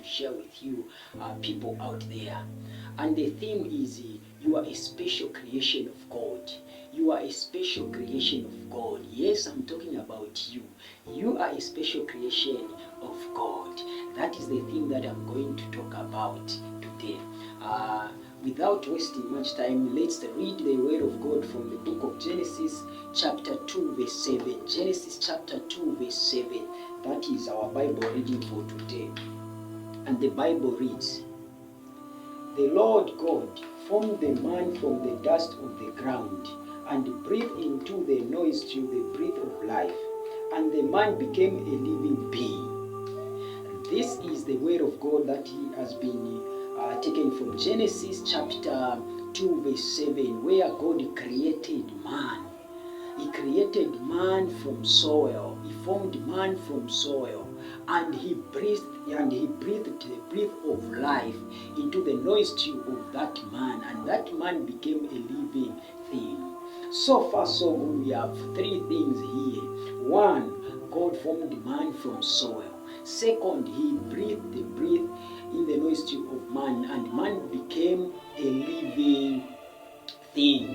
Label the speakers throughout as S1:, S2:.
S1: share with you people out there. And the theme is you are a special creation of God. You are a special creation of God. Yes, I'm talking about you. You are a special creation of God. That is the thing that I'm going to talk about today. Without wasting much time, let's read the word of God from the book of Genesis chapter 2 verse 7. Genesis chapter 2 verse 7. That is our Bible reading for today. And the Bible reads, "The Lord God formed the man from the dust of the ground and breathed into the nostril the breath of life, and the man became a living being." This is the word of God that has been taken from Genesis chapter 2 verse 7, where God created man. He created man from soil. He formed man from soil, and he breathed the breath of life into the nostril of that man, and that man became a living thing. So far, so good. We have three things here. One, God formed man from soil. Second, he breathed the breath in the nostril of man, and man became a living thing.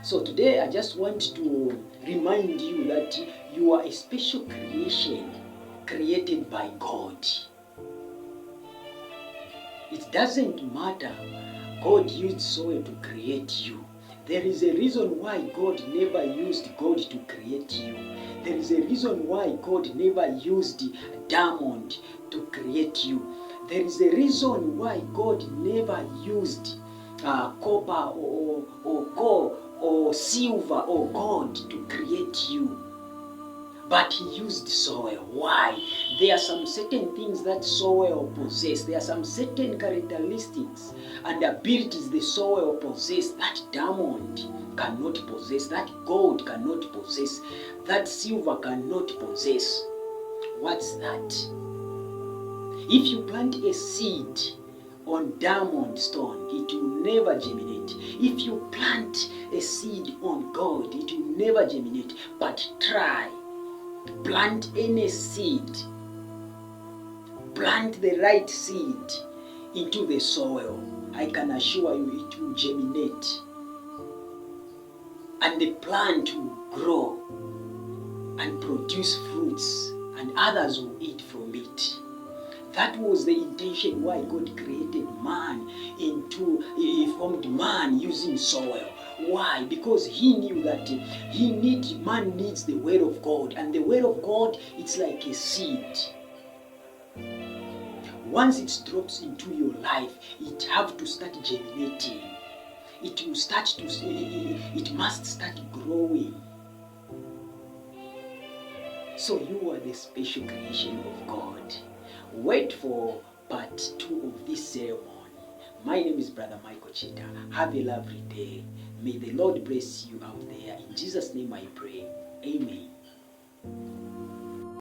S1: So today I just want to remind you that you are a special creation created by God. It doesn't matter. God used soil to create you. There is a reason why God never used God to create you. There is a reason why God never used diamond to create you. There is a reason why God never used copper or gold or silver or gold to create you. But he used soil. Why? There are some certain things that soil possesses. There are some certain characteristics and abilities the soil possesses that diamond cannot possess, that gold cannot possess, that silver cannot possess. What's that? If you plant a seed on diamond stone, it will never germinate. If you plant a seed on gold, it will never germinate. But try. Plant any seed. Plant the right seed into the soil. I can assure you it will germinate. And the plant will grow and produce fruits, and others will eat from it. That was the intention why God created man he formed man using soil. Why? Because he knew that man needs the word of God, and the word of God, it's like a seed. Once it drops into your life, it have to start germinating. It must start growing. So you are the special creation of God. Wait for part 2 of this ceremony. My name is Brother Michael Chisheta. Have a lovely day. May the Lord bless you out there. In Jesus' name I pray. Amen.